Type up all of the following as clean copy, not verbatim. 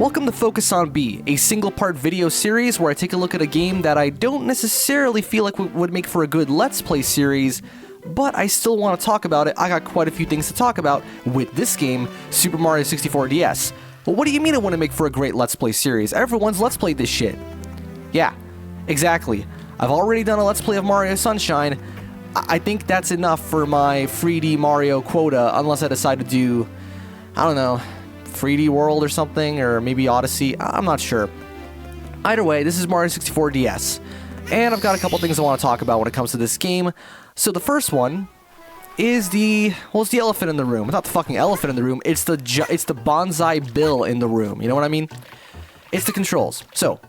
Welcome to Focus on B, a single-part video series where I take a look at a game that I don't necessarily feel like would make for a good Let's Play series, but I still want to talk about it. I got quite a few things to talk about with this game, Super Mario 64 DS. Well, what do you mean it wouldn't make for a great Let's Play series? Everyone's Let's Played this shit. Yeah, exactly. I've already done a Let's Play of Mario Sunshine. I think that's enough for my 3D Mario quota, unless I decide to do, I don't know, 3D World or something, or maybe Odyssey. I'm not sure. Either way, this is Mario 64 DS, and I've got a couple things I want to talk about when it comes to this game. So the first one is it's the elephant in the room. It's not the fucking elephant in the room. It's the bonsai bill in the room. You know what I mean? It's the controls. So,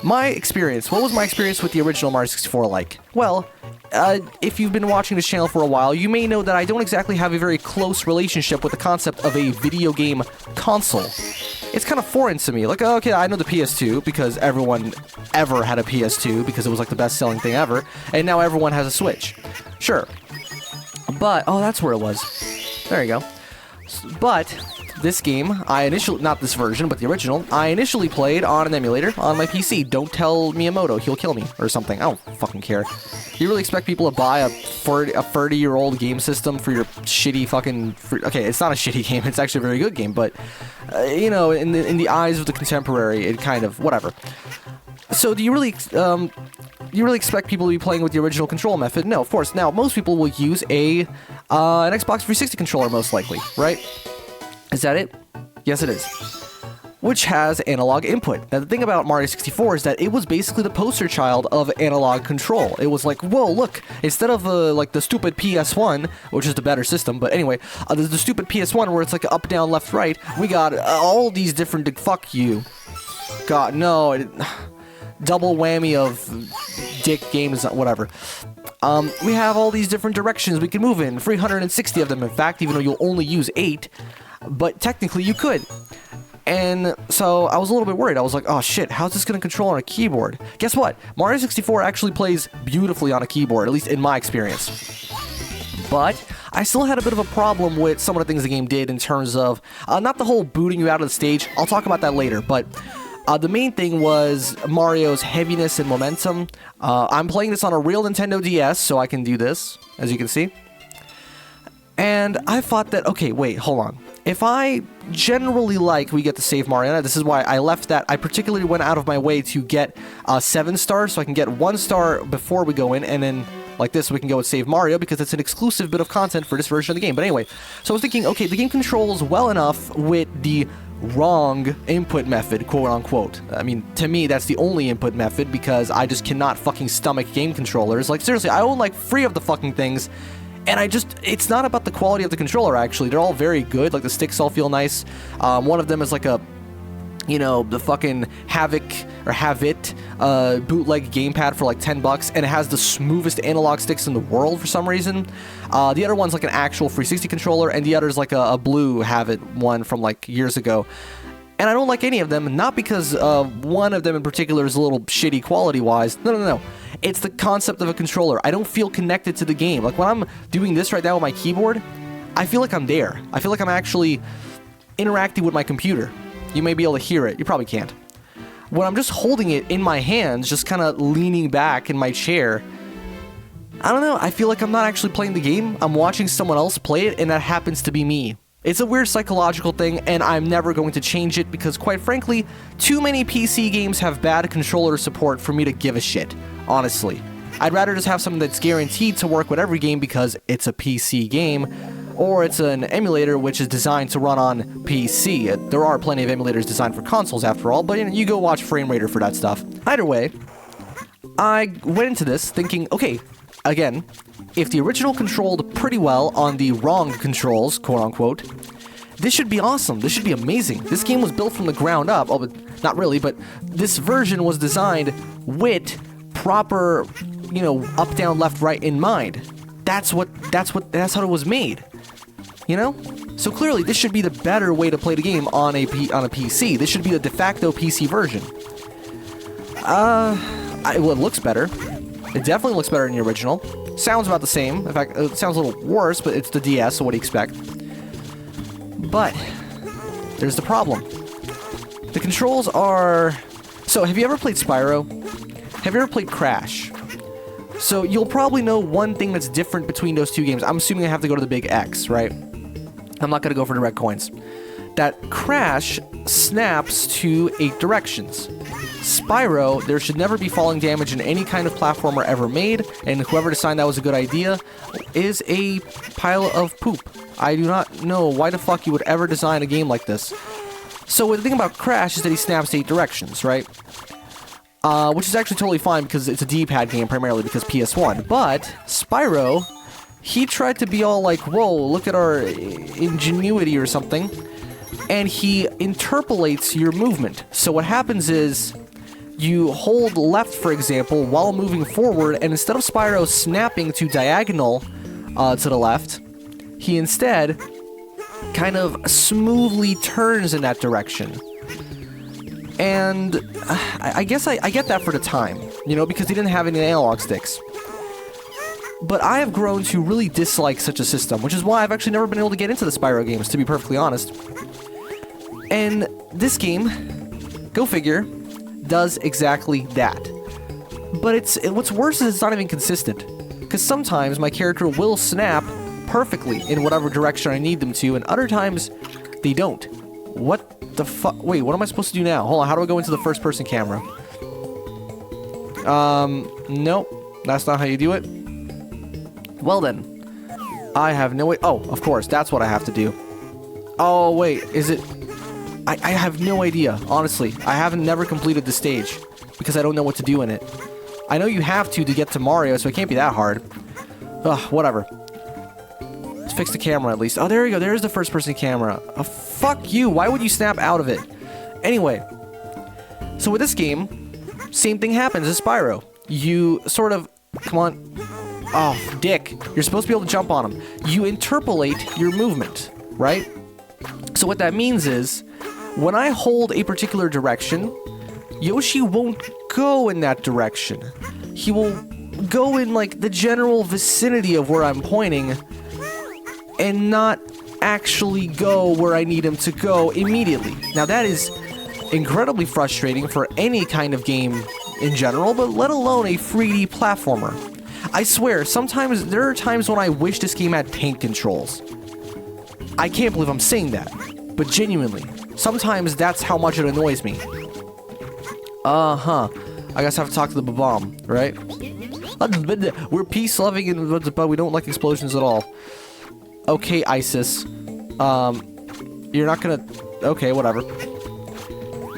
my experience. What was my experience with the original Mario 64 like? Well, if you've been watching this channel for a while, you may know that I don't exactly have a very close relationship with the concept of a video game console. It's kind of foreign to me. Like, okay, I know the PS2 because everyone ever had a PS2 because it was like the best-selling thing ever, and now everyone has a Switch. Sure. But, oh, that's where it was. There you go. But this game, not this version, but the original, I initially played on an emulator on my PC. Don't tell Miyamoto, he'll kill me, or something. I don't fucking care. You really expect people to buy a 30-year-old game system for your shitty fucking... Okay, it's not a shitty game, it's actually a very good game, but, you know, in the eyes of the contemporary, it kind of... whatever. So, do you really expect people to be playing with the original control method? No, of course. Now, most people will use an Xbox 360 controller, most likely, right? Is that it? Yes, it is. Which has analog input. Now, the thing about Mario 64 is that it was basically the poster child of analog control. It was like, whoa, look, instead of like the stupid PS1, which is the better system, but anyway, the stupid PS1 where it's like up, down, left, right, we got all these different... fuck you. God, no... double whammy of dick games, whatever. We have all these different directions we can move in, 360 of them, in fact, even though you'll only use 8, but technically you could. And so I was a little bit worried. I was like, oh shit, how's this going to control on a keyboard? Guess what? Mario 64 actually plays beautifully on a keyboard, at least in my experience. But I still had a bit of a problem with some of the things the game did in terms of, not the whole booting you out of the stage, I'll talk about that later, but... the main thing was Mario's heaviness and momentum. I'm playing this on a real Nintendo DS, so I can do this, as you can see. And I thought that, okay, wait, hold on. If I generally we get to save Mario, this is why I left that. I particularly went out of my way to get 7 stars, so I can get 1 star before we go in, and then like this, we can go and save Mario, because it's an exclusive bit of content for this version of the game. But anyway, so I was thinking, okay, the game controls well enough with the wrong input method, quote-unquote. I mean, to me, that's the only input method, because I just cannot fucking stomach game controllers. Like, seriously, I own, like, 3 of the fucking things, and it's not about the quality of the controller, actually. They're all very good. Like, the sticks all feel nice. One of them is, like, you know, the fucking Havit bootleg gamepad for like $10, and it has the smoothest analog sticks in the world for some reason. The other one's like an actual 360 controller, and the other's like a blue Havit one from like years ago. And I don't like any of them, not because one of them in particular is a little shitty quality-wise. No. It's the concept of a controller. I don't feel connected to the game. Like, when I'm doing this right now with my keyboard, I feel like I'm there. I feel like I'm actually interacting with my computer. You may be able to hear it. You probably can't. When I'm just holding it in my hands, just kind of leaning back in my chair, I don't know, I feel like I'm not actually playing the game. I'm watching someone else play it, and that happens to be me. It's a weird psychological thing, and I'm never going to change it because, quite frankly, too many PC games have bad controller support for me to give a shit, honestly. I'd rather just have something that's guaranteed to work with every game because it's a PC game, or it's an emulator which is designed to run on PC. There are plenty of emulators designed for consoles, after all, but you go watch FrameRater for that stuff. Either way, I went into this thinking, okay, again, if the original controlled pretty well on the wrong controls, quote-unquote, this should be awesome. This should be amazing. This game was built from the ground up. Oh, but not really, but this version was designed with proper, you know, up, down, left, right in mind. That's how it was made. You know? So clearly, this should be the better way to play the game on a PC. This should be the de facto PC version. Well, it looks better. It definitely looks better than the original. Sounds about the same. In fact, it sounds a little worse, but it's the DS, so what do you expect? But there's the problem. The controls are... So, have you ever played Spyro? Have you ever played Crash? So, you'll probably know one thing that's different between those two games. I'm assuming I have to go to the big X, right? I'm not going to go for direct coins. That Crash snaps to 8 directions. Spyro, there should never be falling damage in any kind of platformer ever made, and whoever decided that was a good idea is a pile of poop. I do not know why the fuck you would ever design a game like this. So the thing about Crash is that he snaps to 8 directions, right? Which is actually totally fine because it's a D-pad game primarily because PS1. But Spyro, he tried to be all like, whoa, look at our ingenuity or something. And he interpolates your movement. So what happens is you hold left, for example, while moving forward, and instead of Spyro snapping to diagonal to the left, he instead kind of smoothly turns in that direction. And I guess I get that for the time, you know, because he didn't have any analog sticks. But I have grown to really dislike such a system, which is why I've actually never been able to get into the Spyro games, to be perfectly honest. And this game, go figure, does exactly that. But what's worse is it's not even consistent. Because sometimes my character will snap perfectly in whatever direction I need them to, and other times they don't. What the fuck? Wait, what am I supposed to do now? Hold on, how do I go into the first person camera? Nope, that's not how you do it. Well then, I have no way. Oh, of course, that's what I have to do. Oh, wait, is it? I have no idea, honestly. I haven't never completed the stage because I don't know what to do in it. I know you have to get to Mario, so it can't be that hard. Ugh, whatever. Let's fix the camera at least. Oh, there we go. There's the first-person camera. Oh, fuck you. Why would you snap out of it? Anyway, so with this game, same thing happens as Spyro. You sort of... Come on. Oh, dick. You're supposed to be able to jump on him. You interpolate your movement, right? So what that means is, when I hold a particular direction, Yoshi won't go in that direction. He will go in, like, the general vicinity of where I'm pointing, and not actually go where I need him to go immediately. Now, that is incredibly frustrating for any kind of game in general, but let alone a 3D platformer. I swear, sometimes there are times when I wish this game had tank controls. I can't believe I'm saying that, but genuinely, sometimes that's how much it annoys me. I guess I have to talk to the bomb, right? We're peace-loving, but we don't like explosions at all. Okay, ISIS. You're not gonna... Okay, whatever.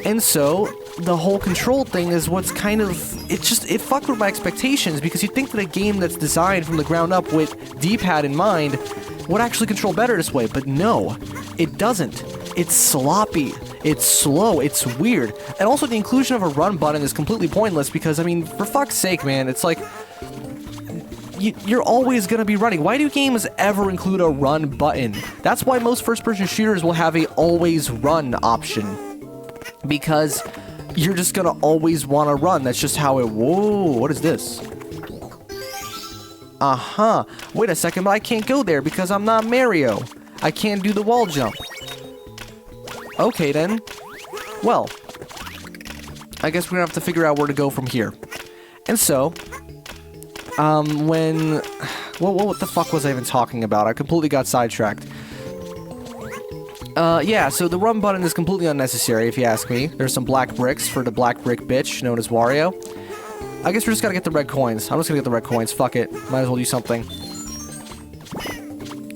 And so, the whole control thing is what's kind of... It fucked with my expectations, because you'd think that a game that's designed from the ground up with D-pad in mind would actually control better this way, but no, it doesn't. It's sloppy, it's slow, it's weird. And also the inclusion of a run button is completely pointless because, I mean, for fuck's sake, man, it's like... You're always gonna be running. Why do games ever include a run button? That's why most first-person shooters will have a always run option. Because you're just gonna always want to run. That's just how it... Whoa, what is this? Wait a second, but I can't go there because I'm not Mario. I can't do the wall jump. Okay, then. Well, I guess we're gonna have to figure out where to go from here. And so, what the fuck was I even talking about? I completely got sidetracked. Yeah, so the run button is completely unnecessary, if you ask me. There's some black bricks for the black brick bitch, known as Wario. I guess we're just gonna get the red coins. I'm just gonna get the red coins. Fuck it. Might as well do something.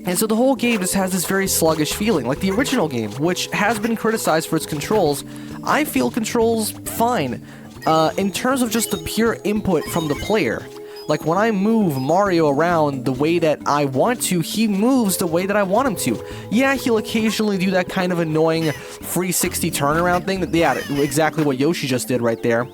And so the whole game just has this very sluggish feeling, like the original game, which has been criticized for its controls. I feel controls fine, in terms of just the pure input from the player. Like, when I move Mario around the way that I want to, he moves the way that I want him to. Yeah, he'll occasionally do that kind of annoying 360 turnaround thing. Yeah, exactly what Yoshi just did right there.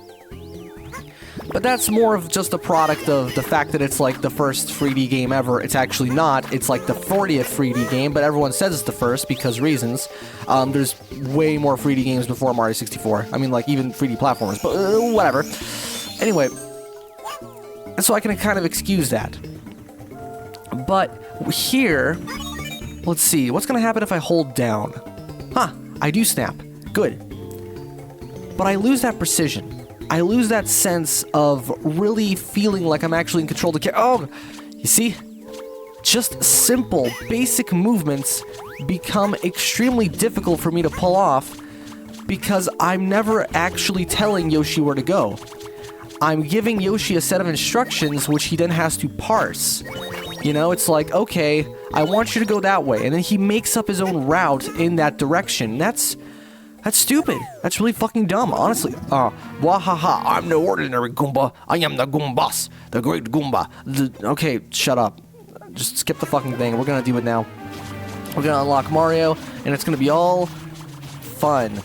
But that's more of just a product of the fact that it's like the first 3D game ever. It's actually not. It's like the 40th 3D game, but everyone says it's the first because reasons. There's way more 3D games before Mario 64. I mean, like, even 3D platformers, but whatever. Anyway, so I can kind of excuse that. But here, let's see. What's going to happen if I hold down? I do snap. Good. but I lose that precision. I lose that sense of really feeling like I'm actually in control of the Oh, you see? Just simple, basic movements become extremely difficult for me to pull off because I'm never actually telling Yoshi where to go. I'm giving Yoshi a set of instructions which he then has to parse. You know, it's like, okay, I want you to go that way, and then he makes up his own route in that direction. That's stupid. That's really fucking dumb, honestly. Wahaha, I'm no ordinary Goomba. I am the Goombas, the great Goomba. Okay, shut up. Just skip the fucking thing. We're gonna do it now. We're gonna unlock Mario, and it's gonna be all fun.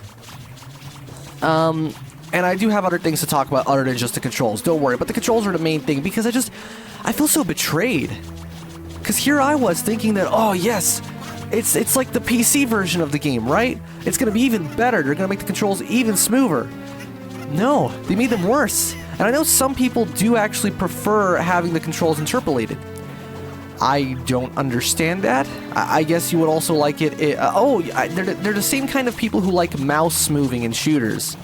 And I do have other things to talk about other than just the controls. Don't worry, but the controls are the main thing because I feel so betrayed. Because here I was thinking that, oh yes, it's like the PC version of the game, right? It's gonna be even better. They're gonna make the controls even smoother. No, they made them worse. And I know some people do actually prefer having the controls interpolated. I don't understand that. I guess you would also like it. They're the same kind of people who like mouse moving in shooters.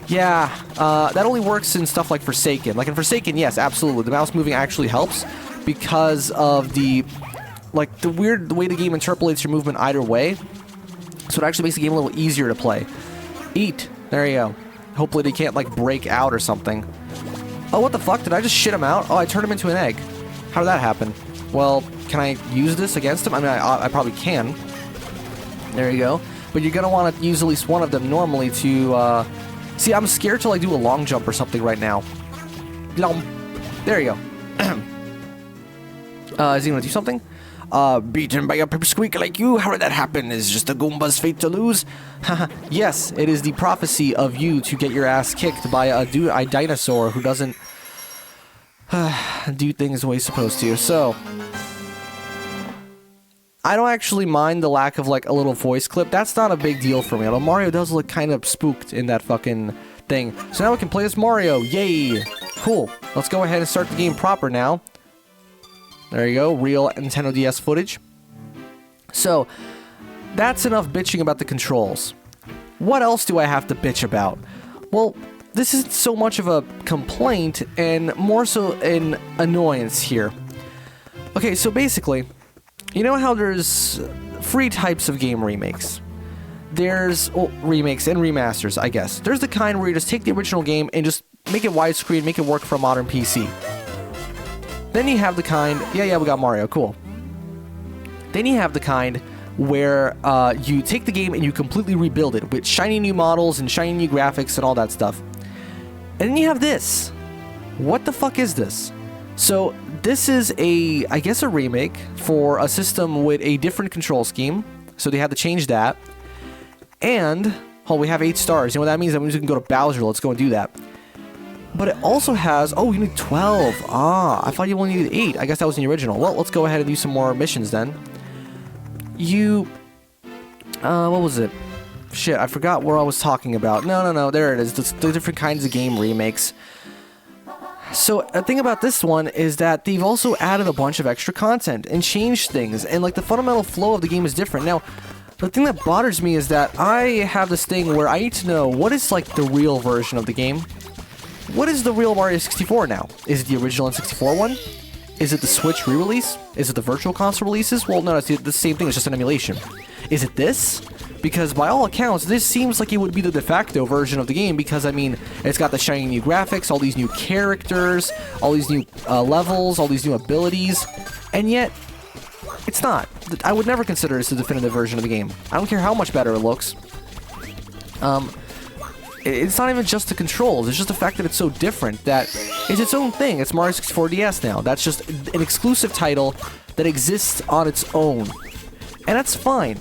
Yeah, that only works in stuff like Forsaken. Like in Forsaken, yes, absolutely. The mouse moving actually helps because of the way the game interpolates your movement either way. So it actually makes the game a little easier to play. Eat. There you go. Hopefully they can't, like, break out or something. Oh, what the fuck? Did I just shit him out? Oh, I turned him into an egg. How did that happen? Well, can I use this against him? I mean, I probably can. There you go. But you're gonna want to use at least one of them normally to, see, I'm scared to, like, do a long jump or something right now. There you go. Is he gonna do something? Beaten by a pipsqueak like you? How did that happen? Is just a Goomba's fate to lose? Yes, it is the prophecy of you to get your ass kicked by a dinosaur who doesn't do things the way he's supposed to. So, I don't actually mind the lack of, like, a little voice clip. That's not a big deal for me. Although Mario does look kind of spooked in that fucking thing. So now we can play as Mario. Yay! Cool. Let's go ahead and start the game proper now. There you go. Real Nintendo DS footage. So, that's enough bitching about the controls. What else do I have to bitch about? Well, this isn't so much of a complaint and more so an annoyance here. Okay, so basically, you know how there's three types of game remakes? There's remakes and remasters, I guess. There's the kind where you just take the original game and just make it widescreen, make it work for a modern PC. Then you have the kind... Yeah, we got Mario, cool. Then you have the kind where you take the game and you completely rebuild it with shiny new models and shiny new graphics and all that stuff. And then you have this. What the fuck is this? So, this is I guess a remake for a system with a different control scheme. So they had to change that. And, we have 8 stars. You know what that means? That means we can go to Bowser. Let's go and do that. But it also has... Oh, you need 12. I thought you only needed 8. I guess that was in the original. Well, let's go ahead and do some more missions then. What was it? Shit, I forgot where I was talking about. No, there it is. The different kinds of game remakes. So, the thing about this one is that they've also added a bunch of extra content and changed things. And, like, the fundamental flow of the game is different. Now, the thing that bothers me is that I have this thing where I need to know what is, like, the real version of the game. What is the real Mario 64 now? Is it the original N64 one? Is it the Switch re-release? Is it the Virtual Console releases? Well, no, it's the same thing, it's just an emulation. Is it this? Because by all accounts, this seems like it would be the de facto version of the game because, I mean, it's got the shiny new graphics, all these new characters, all these new levels, all these new abilities, and yet, it's not. I would never consider this the definitive version of the game. I don't care how much better it looks. It's not even just the controls, it's just the fact that it's so different that it's its own thing. It's Mario 64 DS now. That's just an exclusive title that exists on its own. And that's fine.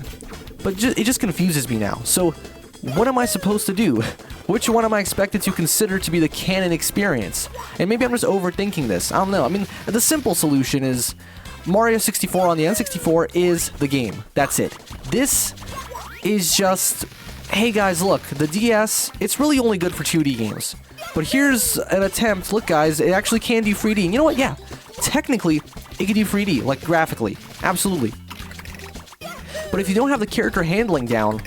But it just confuses me now. So, what am I supposed to do? Which one am I expected to consider to be the canon experience? And maybe I'm just overthinking this. I don't know. I mean, the simple solution is Mario 64 on the N64 is the game. That's it. This is just... Hey guys, look, the DS, it's really only good for 2D games. But here's an attempt. Look guys, it actually can do 3D. And you know what? Yeah, technically, it can do 3D, like graphically. Absolutely. But if you don't have the character handling down,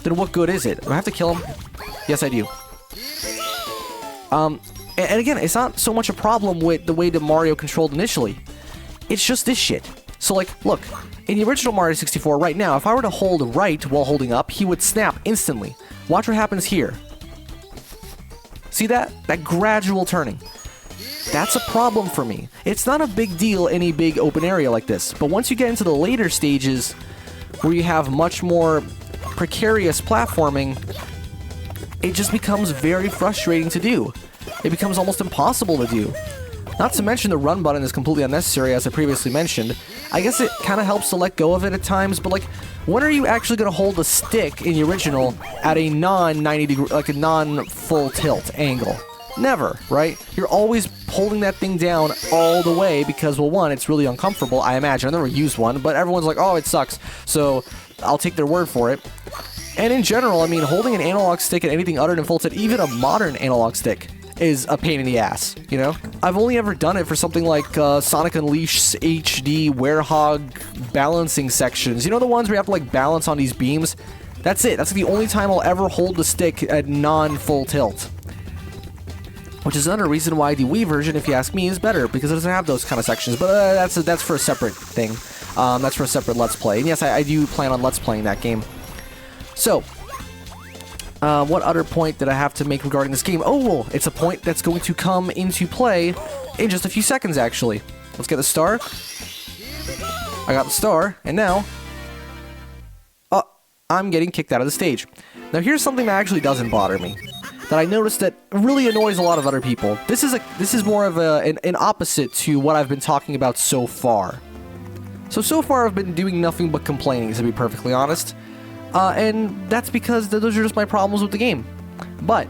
then what good is it? Do I have to kill him? Yes, I do. And again, it's not so much a problem with the way that Mario controlled initially. It's just this shit. So, like, look, in the original Mario 64 right now, if I were to hold right while holding up, he would snap instantly. Watch what happens here. See that? That gradual turning. That's a problem for me. It's not a big deal in a big open area like this, but once you get into the later stages where you have much more precarious platforming, it just becomes very frustrating to do. It becomes almost impossible to do. Not to mention the run button is completely unnecessary, as I previously mentioned. I guess it kind of helps to let go of it at times, but like, when are you actually going to hold the stick in the original at a non-90 degree, like a non-full tilt angle? Never, right? You're always holding that thing down all the way because, well, one, it's really uncomfortable, I imagine. I've never used one, but everyone's like, oh, it sucks, so I'll take their word for it. And in general, I mean, holding an analog stick at anything other than full tilt, even a modern analog stick, is a pain in the ass, you know? I've only ever done it for something like Sonic Unleashed HD Werehog balancing sections. You know the ones where you have to like balance on these beams? That's it. That's the only time I'll ever hold the stick at non-full tilt. Which is another reason why the Wii version, if you ask me, is better, because it doesn't have those kind of sections. But that's for a separate thing. That's for a separate Let's Play. And yes, I do plan on Let's Playing that game. So, what other point did I have to make regarding this game? Oh, well, it's a point that's going to come into play in just a few seconds, actually. Let's get the star. I got the star, and now... I'm getting kicked out of the stage. Now, here's something that actually doesn't bother me, that I noticed that really annoys a lot of other people. This is more of an opposite to what I've been talking about so far. So far I've been doing nothing but complaining, to be perfectly honest. And that's because those are just my problems with the game. But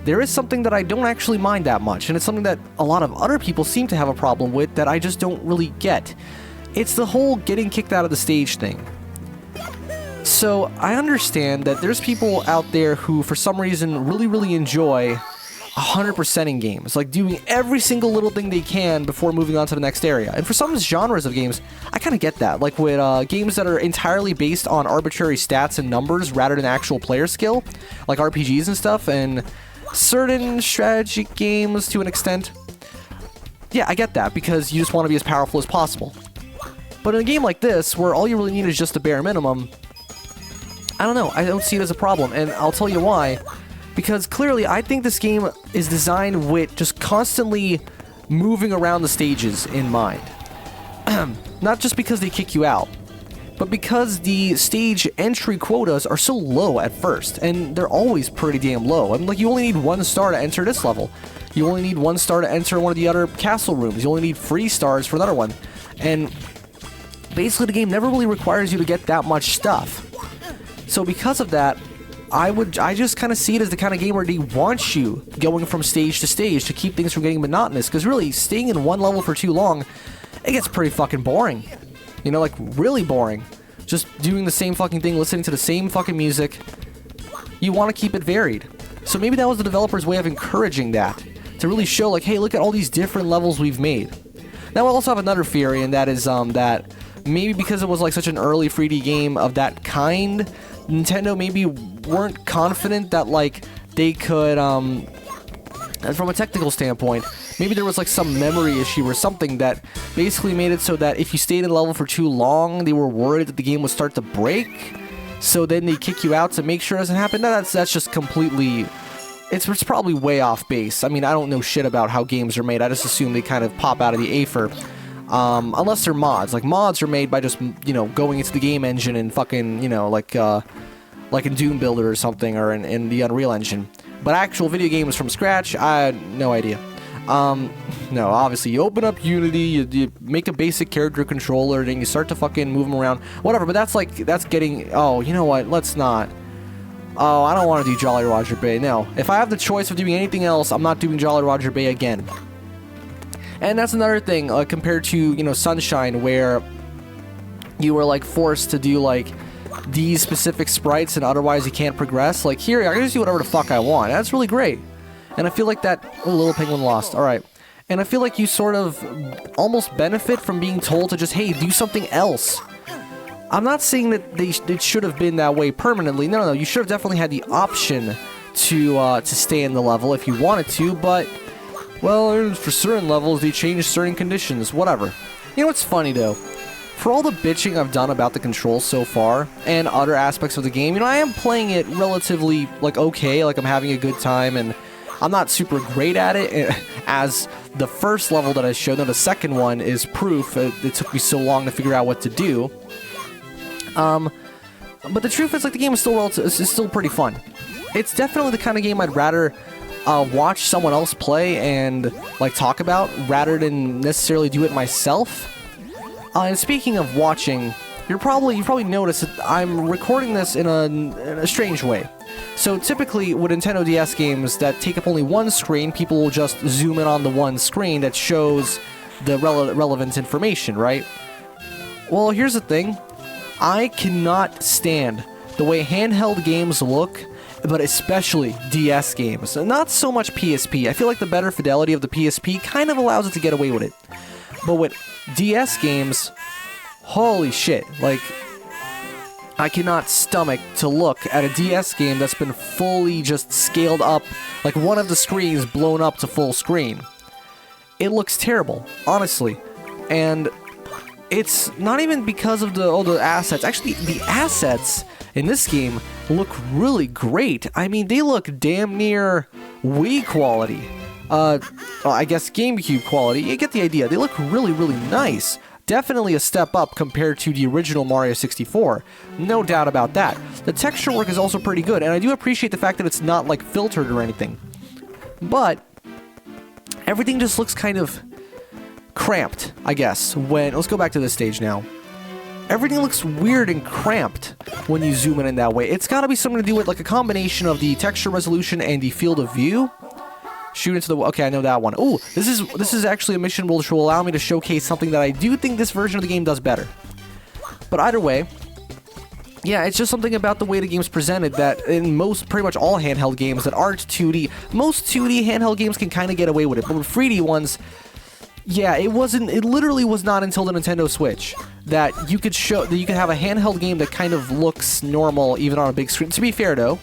there is something that I don't actually mind that much, and it's something that a lot of other people seem to have a problem with that I just don't really get. It's the whole getting kicked out of the stage thing. So I understand that there's people out there who, for some reason, really enjoy 100%ing games, like doing every single little thing they can before moving on to the next area. And for some genres of games, I kind of get that. Like with games that are entirely based on arbitrary stats and numbers rather than actual player skill, like RPGs and stuff, and certain strategy games to an extent. Yeah, I get that, because you just want to be as powerful as possible. But in a game like this, where all you really need is just the bare minimum, I don't know, I don't see it as a problem, and I'll tell you why. Because clearly, I think this game is designed with just constantly moving around the stages in mind. Not just because they kick you out, but because the stage entry quotas are so low at first, and they're always pretty damn low. I mean, like, you only need 1 star to enter this level. You only need 1 star to enter one of the other castle rooms. You only need 3 stars for another one. And basically, the game never really requires you to get that much stuff. So because of that, I just kind of see it as the kind of game where they want you going from stage to stage to keep things from getting monotonous, because really, staying in one level for too long, it gets pretty fucking boring. You know, like, really boring. Just doing the same fucking thing, listening to the same fucking music. You want to keep it varied. So maybe that was the developer's way of encouraging that, to really show, like, hey, look at all these different levels we've made. Now, I also have another theory, and that is that maybe because it was, like, such an early 3D game of that kind, Nintendo maybe weren't confident that, like, they could, from a technical standpoint, maybe there was, like, some memory issue or something that basically made it so that if you stayed in a level for too long, they were worried that the game would start to break, so then they kick you out to make sure it doesn't happen. No, that's just completely... It's probably way off base. I mean, I don't know shit about how games are made. I just assume they kind of pop out of the aether. Unless they're mods. Like, mods are made by just, you know, going into the game engine and fucking, you know, like in Doom Builder or something, or in the Unreal Engine. But actual video games from scratch, I had no idea. No, obviously, you open up Unity, you make a basic character controller, then you start to fucking move them around. Whatever, but that's getting... Oh, you know what? Let's not. Oh, I don't want to do Jolly Roger Bay. No. If I have the choice of doing anything else, I'm not doing Jolly Roger Bay again. And that's another thing, compared to, you know, Sunshine, where you were, like, forced to do, like, these specific sprites and otherwise you can't progress. Like, here, I can just do whatever the fuck I want. That's really great. And I feel like that... Oh, Little Penguin lost. Alright. And I feel like you sort of almost benefit from being told to just, hey, do something else. I'm not saying that it should have been that way permanently. No, you should have definitely had the option to stay in the level if you wanted to, but, well, for certain levels, they change certain conditions, whatever. You know what's funny, though? For all the bitching I've done about the controls so far, and other aspects of the game, you know, I am playing it relatively, like, okay, like, I'm having a good time, and I'm not super great at it, as the first level that I showed, no, the second one is proof. It took me so long to figure out what to do. But the truth is, like, the game is still pretty fun. It's definitely the kind of game I'd rather watch someone else play and, like, talk about, rather than necessarily do it myself. And speaking of watching, you probably noticed that I'm recording this in a strange way. So typically, with Nintendo DS games that take up only one screen, people will just zoom in on the one screen that shows the relevant information, right? Well, here's the thing. I cannot stand the way handheld games look, but especially DS games. Not so much PSP. I feel like the better fidelity of the PSP kind of allows it to get away with it. But with DS games, holy shit, like, I cannot stomach to look at a DS game that's been fully just scaled up, like one of the screens blown up to full screen. It looks terrible, honestly. And it's not even because of all the assets. Actually, the assets in this game look really great. I mean, they look damn near Wii quality. Well, I guess GameCube quality. You get the idea. They look really, really nice. Definitely a step up compared to the original Mario 64. No doubt about that. The texture work is also pretty good, and I do appreciate the fact that it's not, like, filtered or anything. But everything just looks kind of cramped, I guess. Let's go back to this stage now. Everything looks weird and cramped when you zoom in that way. It's gotta be something to do with, like, a combination of the texture resolution and the field of view. Shoot into the... Okay, I know that one. Ooh, this is actually a mission which will allow me to showcase something that I do think this version of the game does better. But either way, yeah, it's just something about the way the game's presented that in pretty much all handheld games that aren't 2D, most 2D handheld games can kind of get away with it, but with 3D ones, yeah, it literally was not until the Nintendo Switch that you could have a handheld game that kind of looks normal even on a big screen. To be fair, though,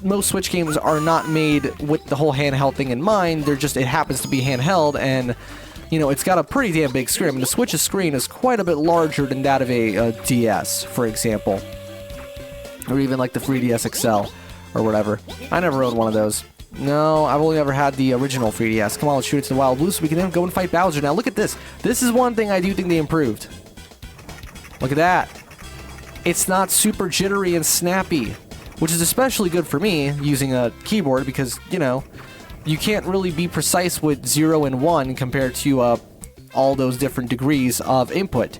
most Switch games are not made with the whole handheld thing in mind. It happens to be handheld, and, you know, it's got a pretty damn big screen. I mean, the Switch's screen is quite a bit larger than that of a DS, for example. Or even like the 3DS XL, or whatever. I never owned one of those. No, I've only ever had the original 3DS. Come on, let's shoot it to the Wild Blue so we can then go and fight Bowser. Now, look at this. This is one thing I do think they improved. Look at that. It's not super jittery and snappy, which is especially good for me using a keyboard because, you know, you can't really be precise with 0 and 1 compared to all those different degrees of input.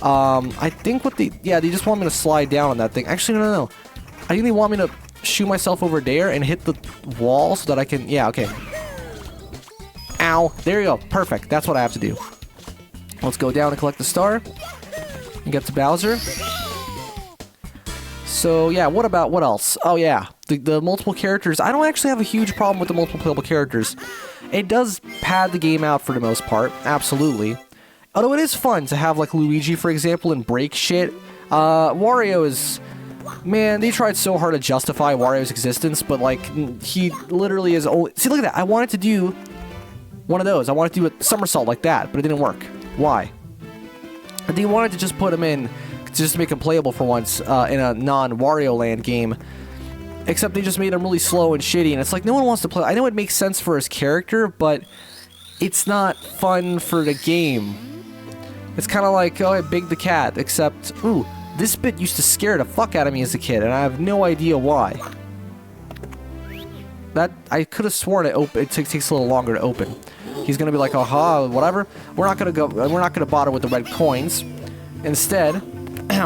I think they just want me to slide down on that thing. Actually, no. I think they want me to shoot myself over there and hit the wall so that I can... Yeah, okay. Ow. There you go. Perfect. That's what I have to do. Let's go down and collect the star and get to Bowser. So, yeah, what else? Oh, yeah, the multiple characters. I don't actually have a huge problem with the multiple playable characters. It does pad the game out for the most part, absolutely. Although it is fun to have, like, Luigi, for example, and break shit. Wario is... Man, they tried so hard to justify Wario's existence, but, like, he literally is only... See, look at that. I wanted to do one of those. I wanted to do a somersault like that, but it didn't work. Why? They wanted to just put him in... just to make him playable for once in a non-Wario Land game. Except they just made him really slow and shitty, and it's like, no one wants to play... I know it makes sense for his character, but it's not fun for the game. It's kind of like, oh, Big the Cat, except, ooh, this bit used to scare the fuck out of me as a kid, and I have no idea why. I could have sworn it takes a little longer to open. He's gonna be like, aha, whatever. We're not gonna bother with the red coins. Instead,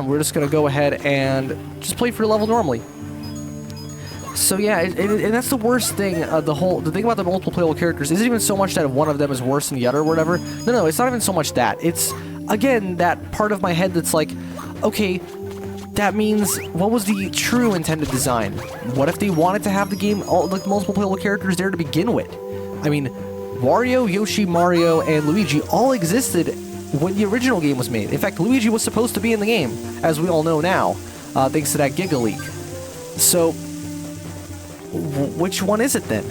we're just gonna go ahead and just play for the level normally. So yeah, and that's the worst thing. The thing about the multiple playable characters isn't even so much that one of them is worse than the other or whatever. No, it's not even so much that. It's again that part of my head that's like, okay, that means what was the true intended design? What if they wanted to have the game all like multiple playable characters there to begin with? I mean, Wario, Yoshi, Mario, and Luigi all existed when the original game was made. In fact, Luigi was supposed to be in the game, as we all know now, thanks to that Giga leak. So, which one is it then?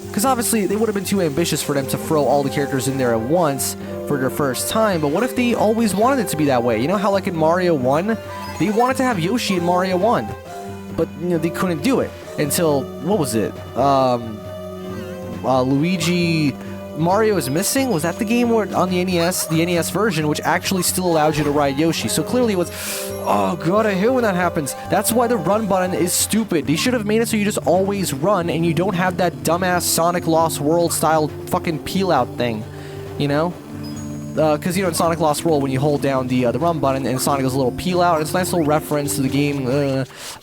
Because obviously they would have been too ambitious for them to throw all the characters in there at once for their first time, but what if they always wanted it to be that way? You know how like in Mario 1, they wanted to have Yoshi in Mario 1, but you know they couldn't do it until, what was it? Luigi... Mario is Missing? Was that the game where on the NES version, which actually still allowed you to ride Yoshi? So clearly it was... Oh god, I hate when that happens. That's why the run button is stupid. They should have made it so you just always run and you don't have that dumbass Sonic Lost World style fucking peel out thing. You know? Because, you know, in Sonic Lost World, when you hold down the run button and Sonic does a little peel out, it's a nice little reference to the game.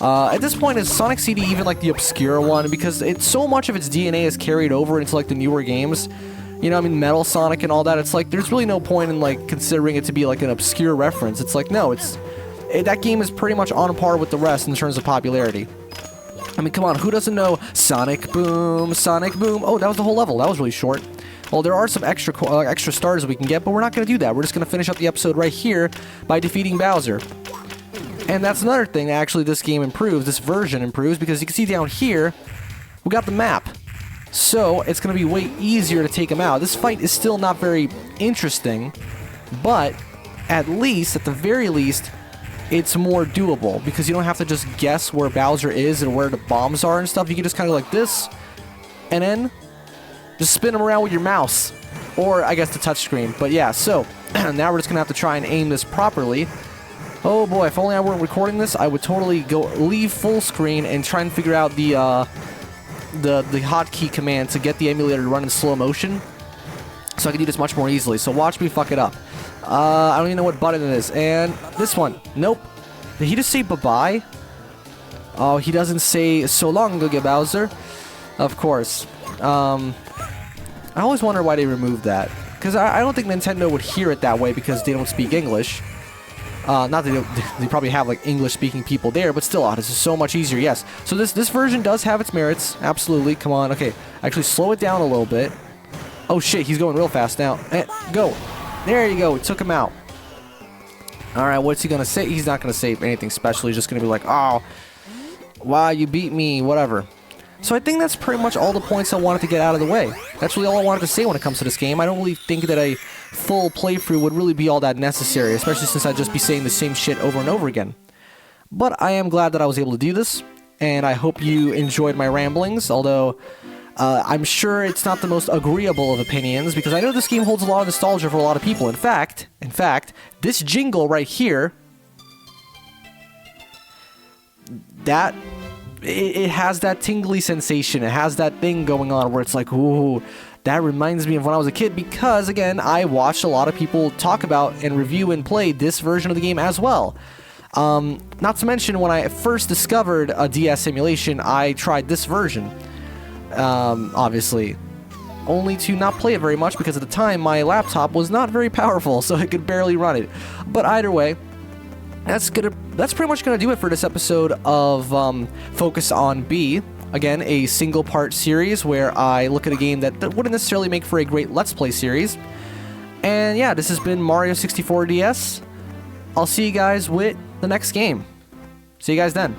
At this point, is Sonic CD even like the obscure one? Because so much of its DNA is carried over into like the newer games. You know, I mean, Metal Sonic and all that, it's like, there's really no point in, like, considering it to be, like, an obscure reference. It's like, no, that game is pretty much on par with the rest in terms of popularity. I mean, come on, who doesn't know Sonic Boom, Sonic Boom? Oh, that was the whole level. That was really short. Well, there are some extra stars we can get, but we're not going to do that. We're just going to finish up the episode right here by defeating Bowser. And that's another thing that actually this game improves, this version improves, because you can see down here, we got the map. So, it's going to be way easier to take him out. This fight is still not very interesting, but at the very least, it's more doable, because you don't have to just guess where Bowser is and where the bombs are and stuff. You can just kind of like this, and then just spin him around with your mouse, or I guess the touchscreen. But yeah, so, now we're just going to have to try and aim this properly. Oh boy, if only I weren't recording this, I would totally leave full screen and try and figure out the hotkey command to get the emulator to run in slow motion, so I can do this much more easily. So watch me fuck it up. I don't even know what button it is. And this one. Nope. Did he just say bye-bye? Oh, he doesn't say so long, Googie Bowser. Of course. I always wonder why they removed that. Because I don't think Nintendo would hear it that way because they don't speak English. Not that they probably have like English-speaking people there, but still, this is so much easier. Yes. So this version does have its merits. Absolutely. Come on. Okay. Actually, slow it down a little bit. Oh shit, he's going real fast now. Go. There you go. It took him out. All right. What's he gonna say? He's not gonna say anything special. He's just gonna be like, "Oh, wow, you beat me." Whatever. So I think that's pretty much all the points I wanted to get out of the way. That's really all I wanted to say when it comes to this game. I don't really think that a full playthrough would really be all that necessary, especially since I'd just be saying the same shit over and over again. But I am glad that I was able to do this, and I hope you enjoyed my ramblings, although I'm sure it's not the most agreeable of opinions, because I know this game holds a lot of nostalgia for a lot of people. In fact, this jingle right here, it has that tingly sensation. It has that thing going on where it's like, ooh, that reminds me of when I was a kid, because, again, I watched a lot of people talk about and review and play this version of the game as well. Not to mention, when I first discovered a DS emulation, I tried this version, obviously, only to not play it very much, because at the time, my laptop was not very powerful, so I could barely run it. But either way, that's pretty much gonna do it for this episode of Focus on B. Again, a single-part series where I look at a game that wouldn't necessarily make for a great Let's Play series. And yeah, this has been Mario 64 DS. I'll see you guys with the next game. See you guys then.